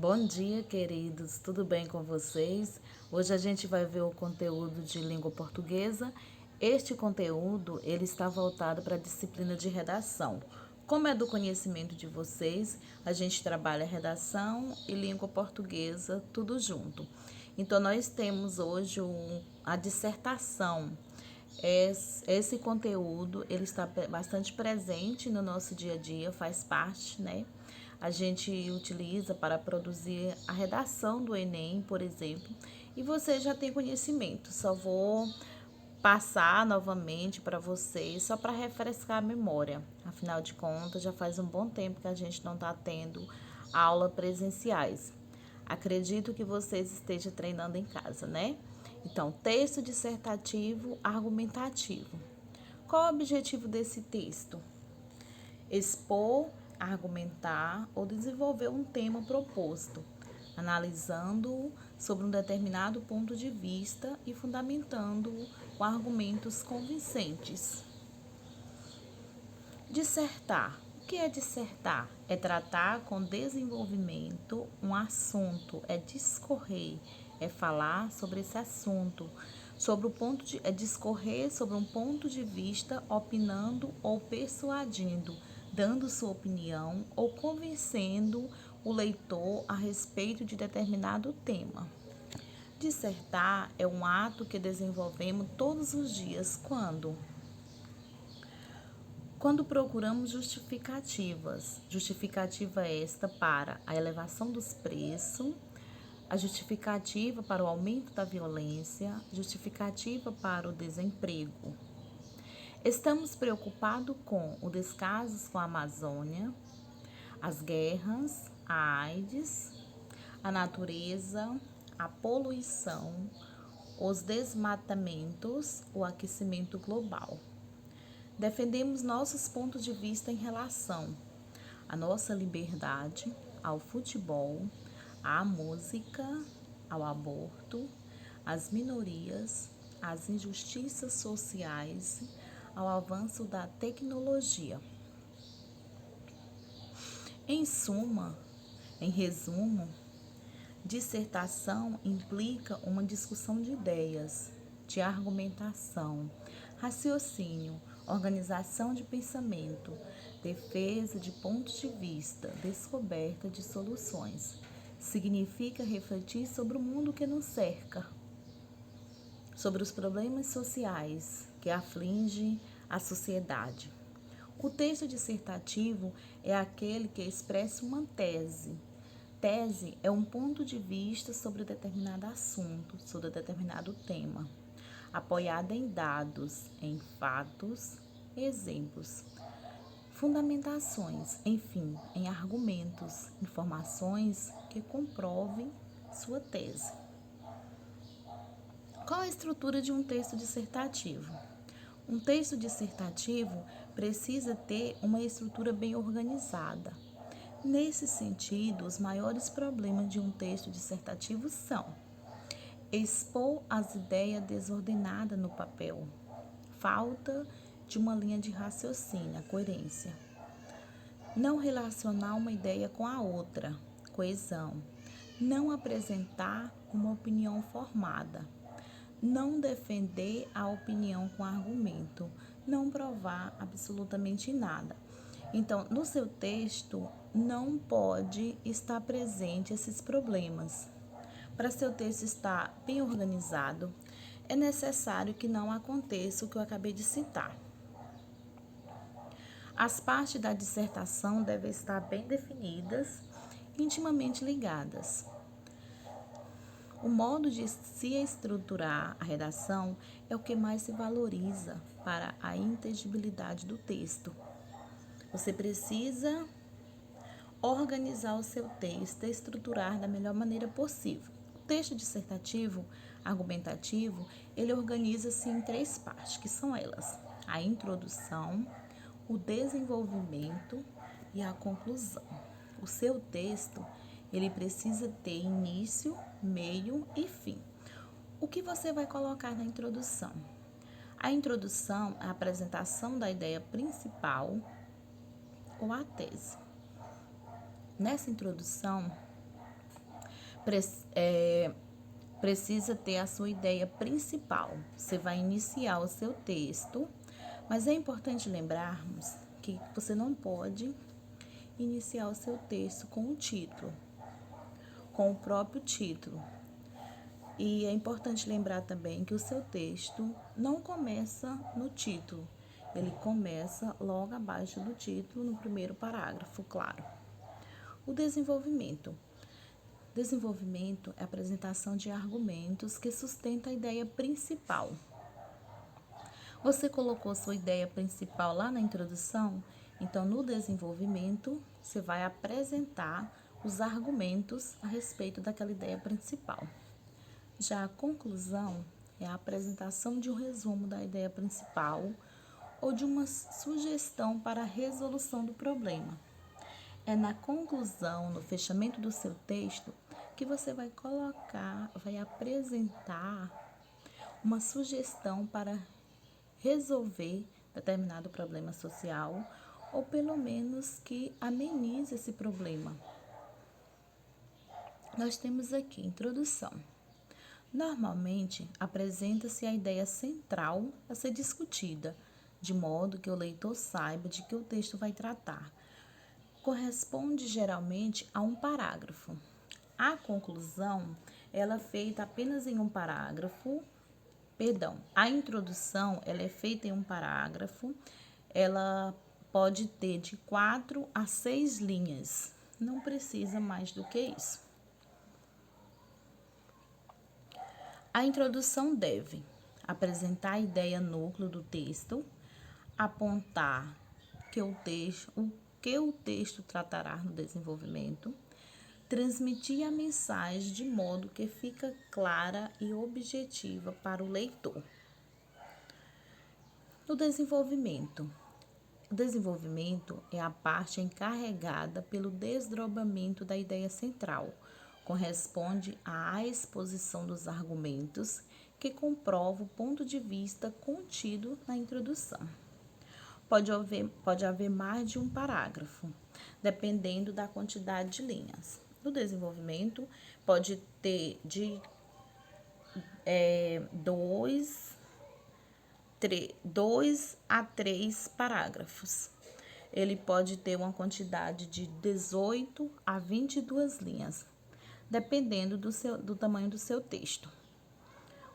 Bom dia, queridos. Tudo bem com vocês? Hoje a gente vai ver o conteúdo de língua portuguesa. Este conteúdo, ele está voltado para a disciplina de redação. Como é do conhecimento de vocês, a gente trabalha redação e língua portuguesa tudo junto. Então nós temos hoje a dissertação. Esse conteúdo, ele está bastante presente no nosso dia a dia, faz parte, né? A gente utiliza para produzir a redação do Enem, por exemplo, e você já tem conhecimento. Só vou passar novamente para vocês, só para refrescar a memória. Afinal de contas, já faz um bom tempo que a gente não está tendo aula presenciais. Acredito que vocês estejam treinando em casa, né? Então, texto dissertativo argumentativo. Qual o objetivo desse texto? Expor, argumentar ou desenvolver um tema proposto, analisando-o sobre um determinado ponto de vista e fundamentando-o com argumentos convincentes. Dissertar. O que é dissertar? É tratar com desenvolvimento um assunto, é discorrer, é falar sobre esse assunto, é discorrer sobre um ponto de vista, opinando ou persuadindo, dando sua opinião ou convencendo o leitor a respeito de determinado tema. Dissertar é um ato que desenvolvemos todos os dias quando procuramos justificativas. Justificativa esta para a elevação dos preços, a justificativa para o aumento da violência, justificativa para o desemprego. Estamos preocupados com o descaso com a Amazônia, as guerras, a AIDS, a natureza, a poluição, os desmatamentos, o aquecimento global. Defendemos nossos pontos de vista em relação à nossa liberdade, ao futebol, à música, ao aborto, às minorias, às injustiças sociais, ao avanço da tecnologia. Em resumo, dissertação implica uma discussão de ideias, de argumentação, raciocínio, organização de pensamento, defesa de pontos de vista, descoberta de soluções. Significa refletir sobre o mundo que nos cerca, sobre os problemas sociais que afligem a sociedade. O texto dissertativo é aquele que expressa uma tese. Tese é um ponto de vista sobre determinado assunto, sobre determinado tema, apoiada em dados, em fatos, exemplos, fundamentações, enfim, em argumentos, informações que comprovem sua tese. Qual a estrutura de um texto dissertativo? Um texto dissertativo precisa ter uma estrutura bem organizada. Nesse sentido, os maiores problemas de um texto dissertativo são: expor as ideias desordenadas no papel, falta de uma linha de raciocínio, a coerência, não relacionar uma ideia com a outra, coesão, não apresentar uma opinião formada, não defender a opinião com argumento, não provar absolutamente nada. Então, no seu texto, não pode estar presente esses problemas. Para seu texto estar bem organizado, é necessário que não aconteça o que eu acabei de citar. As partes da dissertação devem estar bem definidas, intimamente ligadas. O modo de se estruturar a redação é o que mais se valoriza para a inteligibilidade do texto. Você precisa organizar o seu texto e estruturar da melhor maneira possível. O texto dissertativo, argumentativo, ele organiza-se em 3 partes, que são elas: a introdução, o desenvolvimento e a conclusão. O seu texto, ele precisa ter início, meio e fim. O que você vai colocar na introdução? A introdução é a apresentação da ideia principal ou a tese. Nessa introdução, precisa ter a sua ideia principal. Você vai iniciar o seu texto, mas é importante lembrarmos que você não pode iniciar o seu texto com o título, com o próprio título. E é importante lembrar também que o seu texto não começa no título, ele começa logo abaixo do título, no primeiro parágrafo, claro. O desenvolvimento. Desenvolvimento é a apresentação de argumentos que sustenta a ideia principal. Você colocou sua ideia principal lá na introdução? Então, no desenvolvimento, você vai apresentar os argumentos a respeito daquela ideia principal. Já a conclusão é a apresentação de um resumo da ideia principal ou de uma sugestão para a resolução do problema. É na conclusão, no fechamento do seu texto, que você vai apresentar uma sugestão para resolver determinado problema social ou pelo menos que amenize esse problema. Nós temos aqui introdução. Normalmente, apresenta-se a ideia central a ser discutida, de modo que o leitor saiba de que o texto vai tratar. Corresponde geralmente a um parágrafo. A conclusão, ela é feita apenas em um parágrafo. A introdução, ela é feita em um parágrafo. Ela pode ter de 4 a 6 linhas. Não precisa mais do que isso. A introdução deve apresentar a ideia núcleo do texto, apontar o que o texto tratará no desenvolvimento, transmitir a mensagem de modo que fica clara e objetiva para o leitor. O desenvolvimento é a parte encarregada pelo desdobramento da ideia central. Corresponde à exposição dos argumentos que comprova o ponto de vista contido na introdução. Pode haver mais de um parágrafo, dependendo da quantidade de linhas. No desenvolvimento, pode ter de 2 a 3 parágrafos. Ele pode ter uma quantidade de 18 a 22 linhas, dependendo do tamanho do seu texto.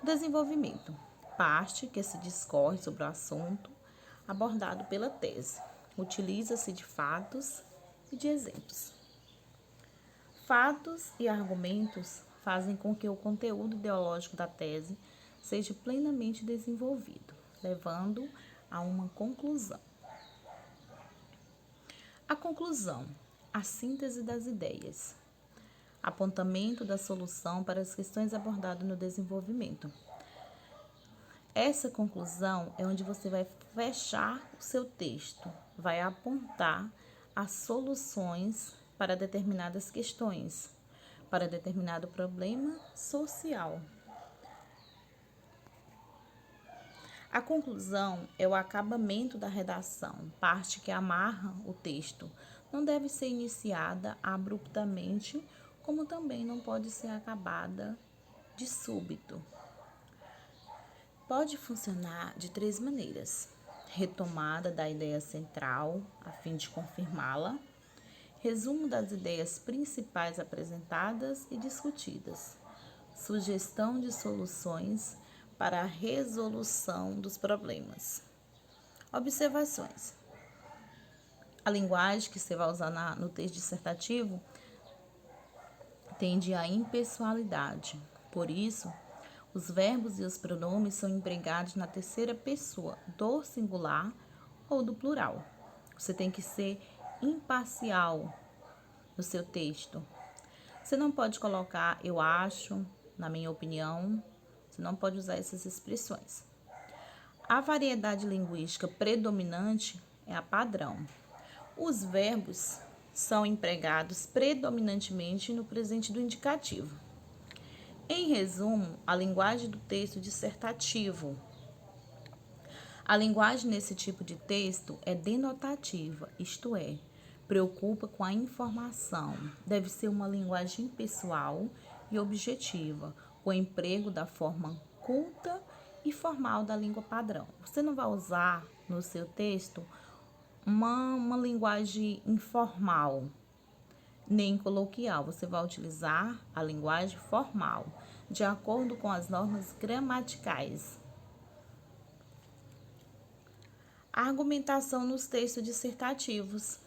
O desenvolvimento, parte que se discorre sobre o assunto abordado pela tese. Utiliza-se de fatos e de exemplos. Fatos e argumentos fazem com que o conteúdo ideológico da tese seja plenamente desenvolvido, levando a uma conclusão. A conclusão, a síntese das ideias. Apontamento da solução para as questões abordadas no desenvolvimento. Essa conclusão é onde você vai fechar o seu texto, vai apontar as soluções para determinadas questões, para determinado problema social. A conclusão é o acabamento da redação, parte que amarra o texto. Não deve ser iniciada abruptamente, como também não pode ser acabada de súbito. Pode funcionar de 3 maneiras: retomada da ideia central, a fim de confirmá-la, resumo das ideias principais apresentadas e discutidas, sugestão de soluções para a resolução dos problemas. Observações. A linguagem que você vai usar no texto dissertativo tende à impessoalidade. Por isso, os verbos e os pronomes são empregados na terceira pessoa, do singular ou do plural. Você tem que ser imparcial no seu texto. Você não pode colocar eu acho, na minha opinião. Você não pode usar essas expressões. A variedade linguística predominante é a padrão. Os verbos são empregados predominantemente no presente do indicativo. Em resumo, a linguagem do texto dissertativo. A linguagem nesse tipo de texto é denotativa, isto é, preocupa com a informação. Deve ser uma linguagem pessoal e objetiva, o emprego da forma culta e formal da língua padrão. Você não vai usar no seu texto uma linguagem informal, nem coloquial. Você vai utilizar a linguagem formal, de acordo com as normas gramaticais. A argumentação nos textos dissertativos.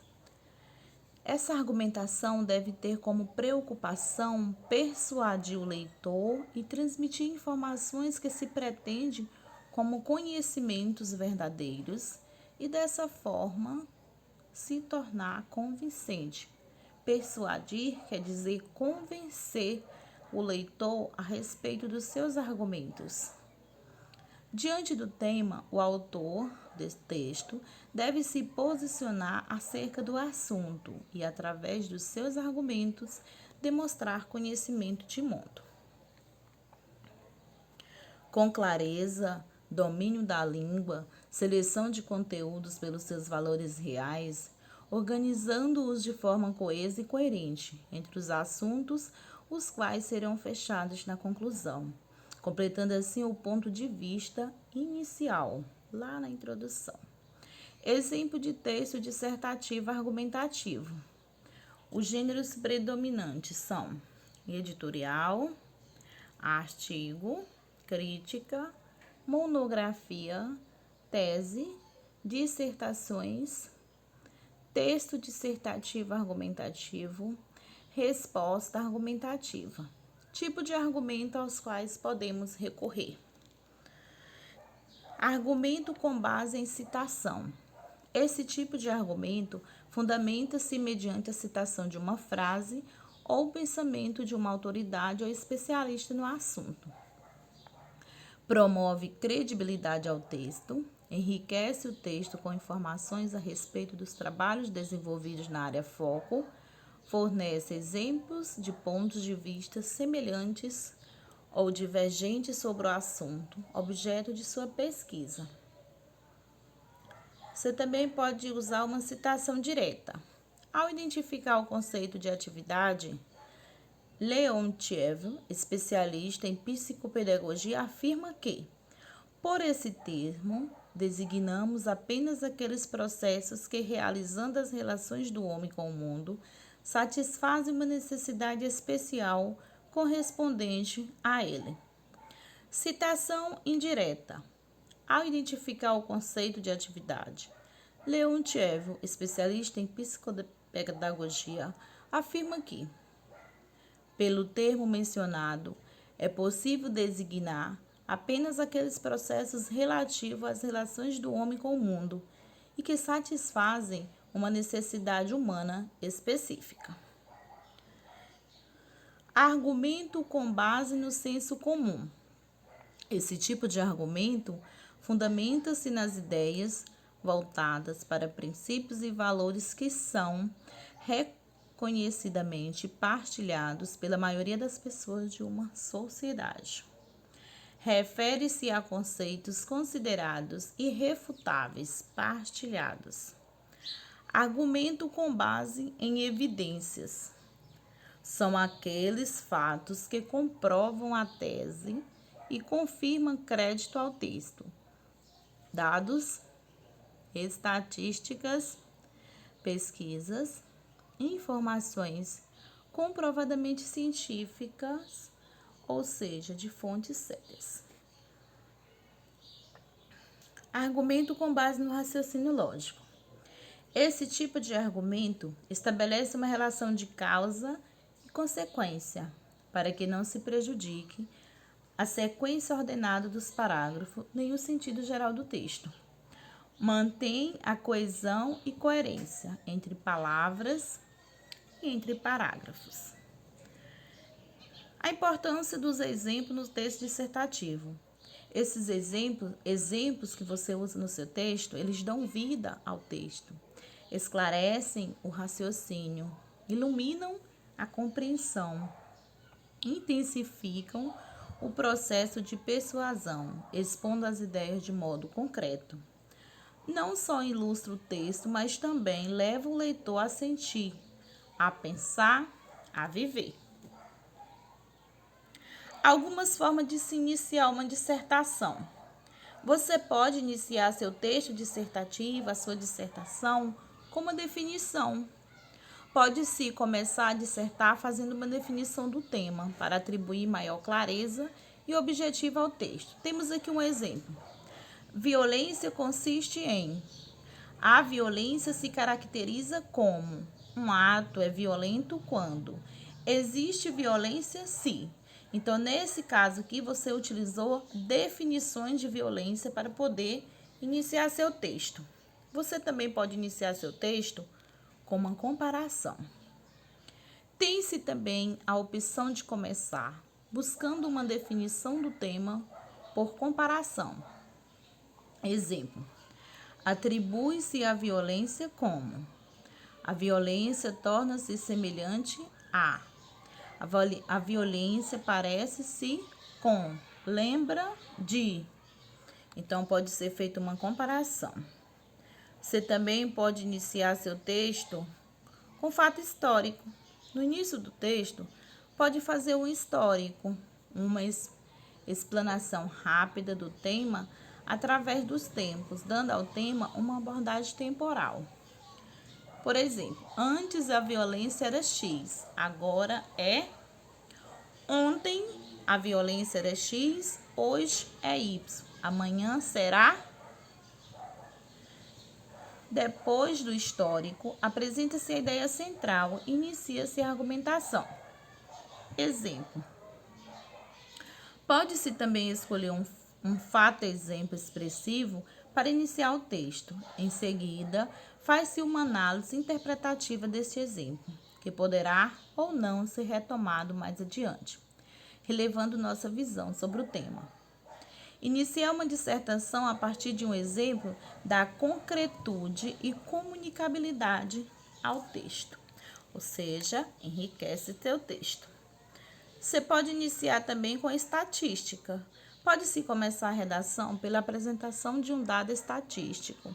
Essa argumentação deve ter como preocupação persuadir o leitor e transmitir informações que se pretende como conhecimentos verdadeiros e, dessa forma, se tornar convincente. Persuadir quer dizer convencer o leitor a respeito dos seus argumentos. Diante do tema, o autor desse texto deve se posicionar acerca do assunto e, através dos seus argumentos, demonstrar conhecimento de mundo. Com clareza, domínio da língua, seleção de conteúdos pelos seus valores reais, organizando-os de forma coesa e coerente entre os assuntos, os quais serão fechados na conclusão, completando assim o ponto de vista inicial, lá na introdução. Exemplo de texto dissertativo argumentativo. Os gêneros predominantes são editorial, artigo, crítica, monografia, tese, dissertações, texto dissertativo argumentativo, resposta argumentativa. Tipo de argumento aos quais podemos recorrer. Argumento com base em citação. Esse tipo de argumento fundamenta-se mediante a citação de uma frase ou pensamento de uma autoridade ou especialista no assunto. Promove credibilidade ao texto, enriquece o texto com informações a respeito dos trabalhos desenvolvidos na área foco, fornece exemplos de pontos de vista semelhantes ou divergentes sobre o assunto, objeto de sua pesquisa. Você também pode usar uma citação direta. Ao identificar o conceito de atividade, Leontiev, especialista em psicopedagogia, afirma que, por esse termo, designamos apenas aqueles processos que, realizando as relações do homem com o mundo, satisfazem uma necessidade especial correspondente a ele. Citação indireta. Ao identificar o conceito de atividade, Leontiev, especialista em psicopedagogia, afirma que, pelo termo mencionado, é possível designar apenas aqueles processos relativos às relações do homem com o mundo e que satisfazem uma necessidade humana específica. Argumento com base no senso comum. Esse tipo de argumento fundamenta-se nas ideias voltadas para princípios e valores que são reconhecidamente partilhados pela maioria das pessoas de uma sociedade. Refere-se a conceitos considerados irrefutáveis, partilhados. Argumento com base em evidências. São aqueles fatos que comprovam a tese e confirmam crédito ao texto. Dados, estatísticas, pesquisas, informações comprovadamente científicas, ou seja, de fontes sérias. Argumento com base no raciocínio lógico. Esse tipo de argumento estabelece uma relação de causa e consequência, para que não se prejudique a sequência ordenada dos parágrafos nem o sentido geral do texto. Mantém a coesão e coerência entre palavras e entre parágrafos. A importância dos exemplos no texto dissertativo. Esses exemplos que você usa no seu texto, eles dão vida ao texto, esclarecem o raciocínio, iluminam a compreensão, intensificam o processo de persuasão, expondo as ideias de modo concreto. Não só ilustra o texto, mas também leva o leitor a sentir, a pensar, a viver. Algumas formas de se iniciar uma dissertação. Você pode iniciar seu texto dissertativo, a sua dissertação, com uma definição. Pode-se começar a dissertar fazendo uma definição do tema, para atribuir maior clareza e objetivo ao texto. Temos aqui um exemplo. Violência consiste em: a violência se caracteriza como um ato é violento quando existe violência se. Então, nesse caso aqui, você utilizou definições de violência para poder iniciar seu texto. Você também pode iniciar seu texto com uma comparação. Tem-se também a opção de começar buscando uma definição do tema por comparação. Exemplo: atribui-se a violência como: a violência torna-se semelhante a violência parece-se com, lembra de. Então, pode ser feita uma comparação. Você também pode iniciar seu texto com fato histórico. No início do texto, pode fazer um histórico, uma explanação rápida do tema através dos tempos, dando ao tema uma abordagem temporal. Por exemplo, antes a violência era X, agora é. Ontem a violência era X, hoje é Y, amanhã será. Depois do histórico, apresenta-se a ideia central e inicia-se a argumentação. Exemplo: pode-se também escolher um fato exemplo expressivo para iniciar o texto. Em seguida, faz-se uma análise interpretativa deste exemplo, que poderá ou não ser retomado mais adiante, relevando nossa visão sobre o tema. Iniciar uma dissertação a partir de um exemplo dá concretude e comunicabilidade ao texto, ou seja, enriquece seu texto. Você pode iniciar também com estatística. Pode-se começar a redação pela apresentação de um dado estatístico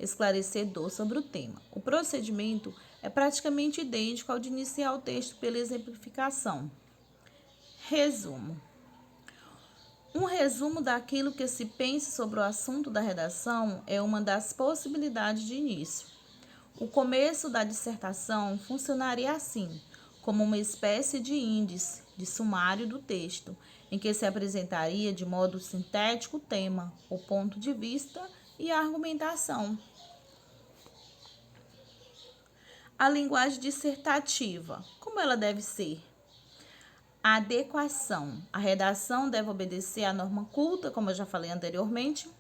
esclarecedor sobre o tema. O procedimento é praticamente idêntico ao de iniciar o texto pela exemplificação. Resumo. Um resumo daquilo que se pensa sobre o assunto da redação é uma das possibilidades de início. O começo da dissertação funcionaria assim, como uma espécie de índice, de sumário do texto, em que se apresentaria de modo sintético o tema, o ponto de vista e a argumentação. A linguagem dissertativa, como ela deve ser? A adequação. A redação deve obedecer à norma culta, como eu já falei anteriormente,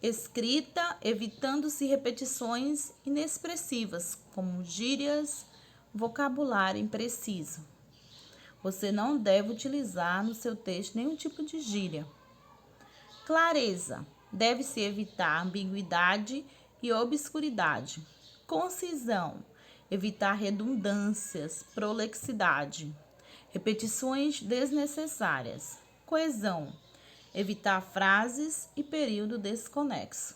escrita, evitando-se repetições inexpressivas, como gírias, vocabulário impreciso. Você não deve utilizar no seu texto nenhum tipo de gíria. Clareza. Deve-se evitar ambiguidade e obscuridade. Concisão. Evitar redundâncias, prolixidade. Repetições desnecessárias. Coesão. Evitar frases e período desconexo.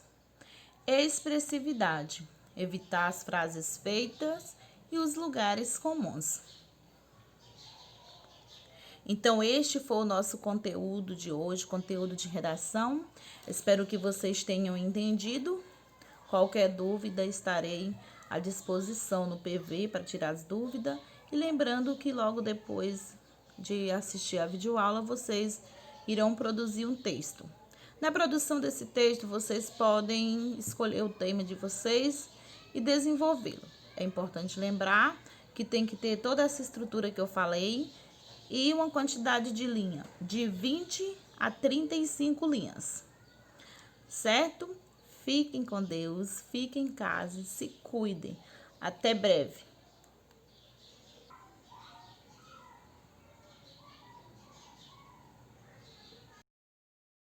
Expressividade. Evitar as frases feitas e os lugares comuns. Então, este foi o nosso conteúdo de hoje, conteúdo de redação. Espero que vocês tenham entendido. Qualquer dúvida, estarei à disposição no PV para tirar as dúvidas. E lembrando que logo depois de assistir a videoaula, vocês irão produzir um texto. Na produção desse texto, vocês podem escolher o tema de vocês e desenvolvê-lo. É importante lembrar que tem que ter toda essa estrutura que eu falei e uma quantidade de linha de 20 a 35 linhas. Certo? Fiquem com Deus, fiquem em casa, se cuidem. Até breve.